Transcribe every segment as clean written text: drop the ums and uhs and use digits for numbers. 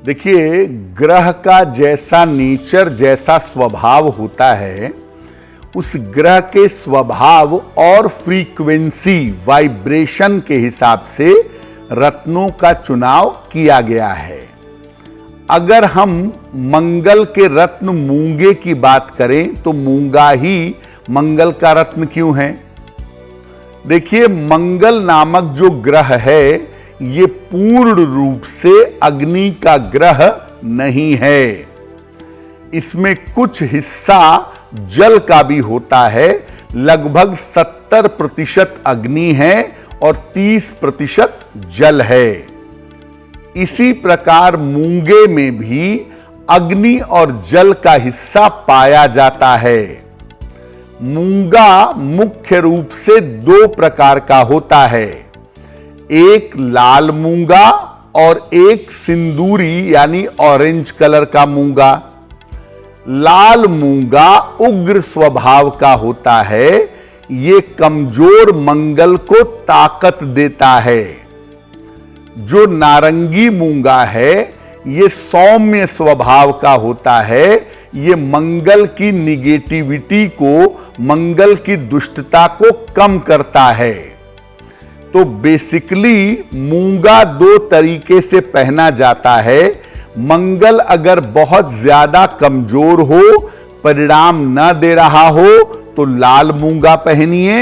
देखिए, ग्रह का जैसा नेचर, जैसा स्वभाव होता है, उस ग्रह के स्वभाव और फ्रीक्वेंसी, वाइब्रेशन के हिसाब से रत्नों का चुनाव किया गया है। अगर हम मंगल के रत्न मूंगे की बात करें तो मूंगा ही मंगल का रत्न क्यों है? देखिए, मंगल नामक जो ग्रह है ये पूर्ण रूप से अग्नि का ग्रह नहीं है। इसमें कुछ हिस्सा जल का भी होता है। लगभग 70% अग्नि है और 30% जल है। इसी प्रकार मूंगे में भी अग्नि और जल का हिस्सा पाया जाता है। मूंगा मुख्य रूप से 2 प्रकार का होता है, एक लाल मूंगा और एक सिंदूरी यानी ऑरेंज कलर का मूंगा। लाल मूंगा उग्र स्वभाव का होता है, ये कमजोर मंगल को ताकत देता है। जो नारंगी मूंगा है ये सौम्य स्वभाव का होता है, ये मंगल की निगेटिविटी को, मंगल की दुष्टता को कम करता है। तो बेसिकली मूंगा 2 तरीके से पहना जाता है। मंगल अगर बहुत ज्यादा कमजोर हो, परिणाम न दे रहा हो तो लाल मूंगा पहनिए,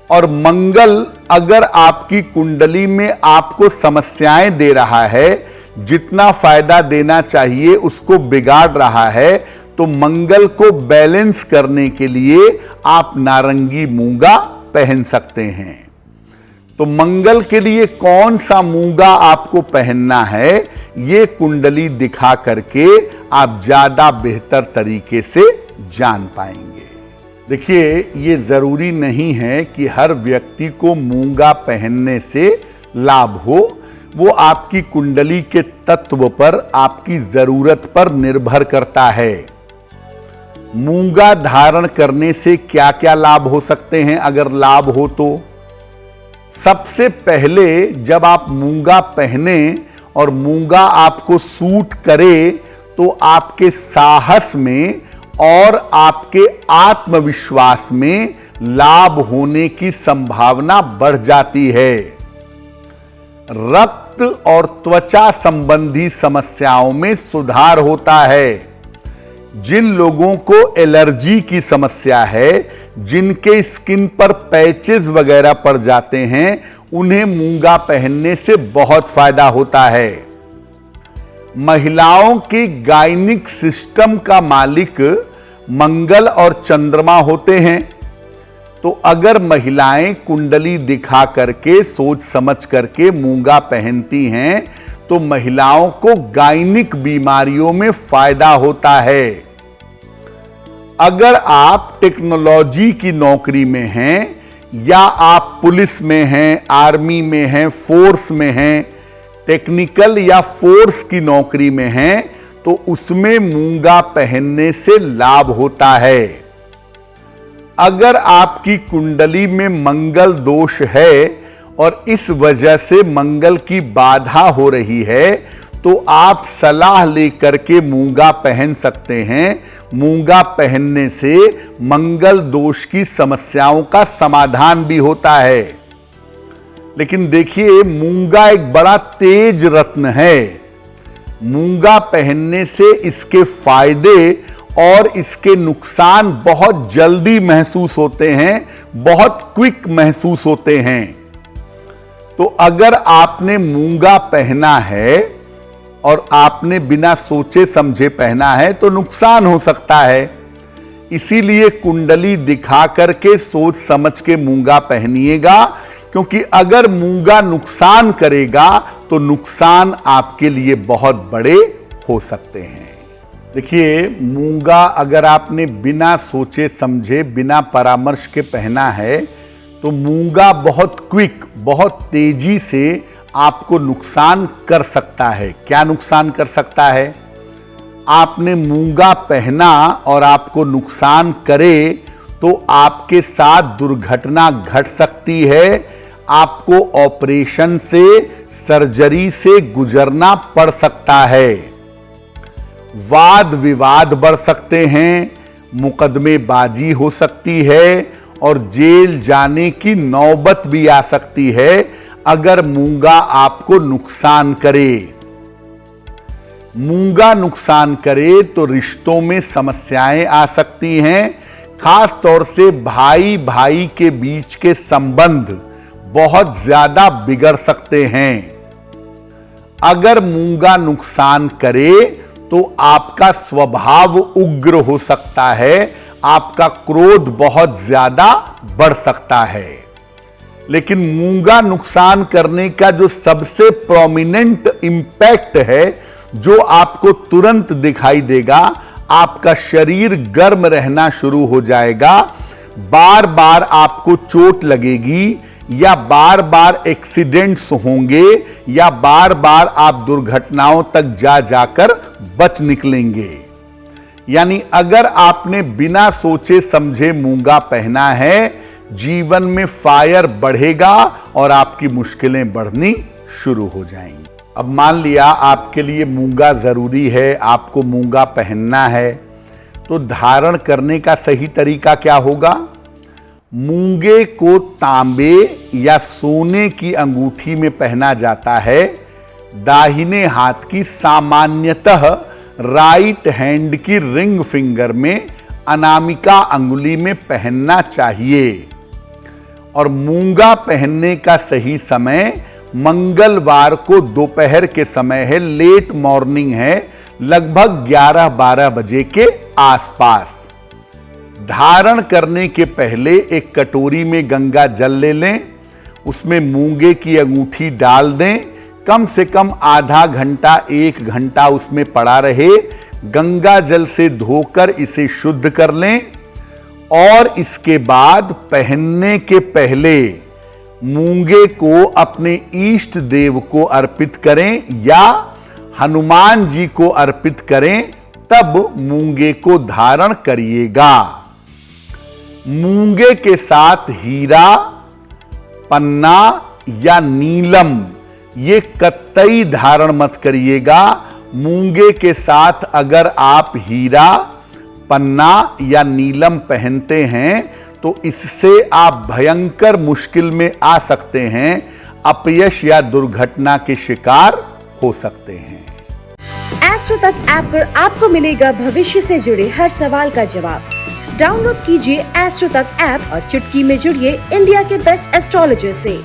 और मंगल अगर आपकी कुंडली में आपको समस्याएं दे रहा है, जितना फायदा देना चाहिए उसको बिगाड़ रहा है, तो मंगल को बैलेंस करने के लिए आप नारंगी मूंगा पहन सकते हैं। तो मंगल के लिए कौन सा मूंगा आपको पहनना है, ये कुंडली दिखा करके आप ज्यादा बेहतर तरीके से जान पाएंगे। देखिए, ये जरूरी नहीं है कि हर व्यक्ति को मूंगा पहनने से लाभ हो। वो आपकी कुंडली के तत्व पर, आपकी जरूरत पर निर्भर करता है। मूंगा धारण करने से क्या क्या लाभ हो सकते हैं, अगर लाभ हो तो? सबसे पहले जब आप मूंगा पहने और मूंगा आपको सूट करे तो आपके साहस में और आपके आत्मविश्वास में लाभ होने की संभावना बढ़ जाती है। रक्त और त्वचा संबंधी समस्याओं में सुधार होता है। जिन लोगों को एलर्जी की समस्या है, जिनके स्किन पर पैचेस वगैरह पड़ जाते हैं, उन्हें मूंगा पहनने से बहुत फायदा होता है। महिलाओं के गायनिक सिस्टम का मालिक मंगल और चंद्रमा होते हैं। तो अगर महिलाएं कुंडली दिखा करके, सोच समझ करके मूंगा पहनती हैं तो महिलाओं को गायनिक बीमारियों में फायदा होता है। अगर आप टेक्नोलॉजी की नौकरी में हैं, या आप पुलिस में हैं, आर्मी में हैं, फोर्स में हैं, टेक्निकल या फोर्स की नौकरी में हैं, तो उसमें मूंगा पहनने से लाभ होता है। अगर आपकी कुंडली में मंगल दोष है और इस वजह से मंगल की बाधा हो रही है, तो आप सलाह लेकर के मूंगा पहन सकते हैं। मूंगा पहनने से मंगल दोष की समस्याओं का समाधान भी होता है। लेकिन देखिए, मूंगा एक बड़ा तेज रत्न है। मूंगा पहनने से इसके फायदे और इसके नुकसान बहुत जल्दी महसूस होते हैं, बहुत क्विक महसूस होते हैं। तो अगर आपने मूंगा पहना है और आपने बिना सोचे समझे पहना है तो नुकसान हो सकता है। इसीलिए कुंडली दिखा करके सोच समझ के मूंगा पहनिएगा, क्योंकि अगर मूंगा नुकसान करेगा तो नुकसान आपके लिए बहुत बड़े हो सकते हैं। देखिए, मूंगा अगर आपने बिना सोचे समझे, बिना परामर्श के पहना है तो मूंगा बहुत क्विक, बहुत तेजी से आपको नुकसान कर सकता है। क्या नुकसान कर सकता है? आपने मूंगा पहना और आपको नुकसान करे तो आपके साथ दुर्घटना घट सकती है। आपको ऑपरेशन से सर्जरी से गुजरना पड़ सकता है। वाद विवाद बढ़ सकते हैं, मुकदमेबाजी हो सकती है और जेल जाने की नौबत भी आ सकती है अगर मूंगा आपको नुकसान करे। मूंगा नुकसान करे तो रिश्तों में समस्याएं आ सकती हैं, खास तौर से भाई भाई के बीच के संबंध बहुत ज्यादा बिगड़ सकते हैं। अगर मूंगा नुकसान करे तो आपका स्वभाव उग्र हो सकता है, आपका क्रोध बहुत ज्यादा बढ़ सकता है। लेकिन मूंगा नुकसान करने का जो सबसे प्रोमिनेंट इंपैक्ट है, जो आपको तुरंत दिखाई देगा, आपका शरीर गर्म रहना शुरू हो जाएगा, बार बार आपको चोट लगेगी या बार बार एक्सीडेंट्स होंगे या बार बार आप दुर्घटनाओं तक जा जाकर बच निकलेंगे। यानी अगर आपने बिना सोचे समझे मूंगा पहना है, जीवन में फायर बढ़ेगा और आपकी मुश्किलें बढ़नी शुरू हो जाएंगी। अब मान लिया आपके लिए मूंगा जरूरी है, आपको मूंगा पहनना है, तो धारण करने का सही तरीका क्या होगा? मूंगे को तांबे या सोने की अंगूठी में पहना जाता है। दाहिने हाथ की सामान्यतः राइट हैंड की रिंग फिंगर में अनामिका अंगुली में पहनना चाहिए। और मूंगा पहनने का सही समय मंगलवार को दोपहर के समय है, लेट मॉर्निंग है, लगभग 11-12 बजे के आसपास। धारण करने के पहले एक कटोरी में गंगा जल ले लें, उसमें मूंगे की अंगूठी डाल दें, कम से कम आधा घंटा 1 घंटा उसमें पड़ा रहे। गंगा जल से धोकर इसे शुद्ध कर लें और इसके बाद पहनने के पहले मूंगे को अपने इष्ट देव को अर्पित करें या हनुमान जी को अर्पित करें, तब मूंगे को धारण करिएगा। मूंगे के साथ हीरा, पन्ना या नीलम ये कतई धारण मत करिएगा। मूंगे के साथ अगर आप हीरा, पन्ना या नीलम पहनते हैं तो इससे आप भयंकर मुश्किल में आ सकते हैं, अपयश या दुर्घटना के शिकार हो सकते हैं। एस्ट्रो तक ऐप पर आपको मिलेगा भविष्य से जुड़े हर सवाल का जवाब। डाउनलोड कीजिए एस्ट्रो तक ऐप और चुटकी में जुड़िए इंडिया के बेस्ट एस्ट्रोलॉजर से।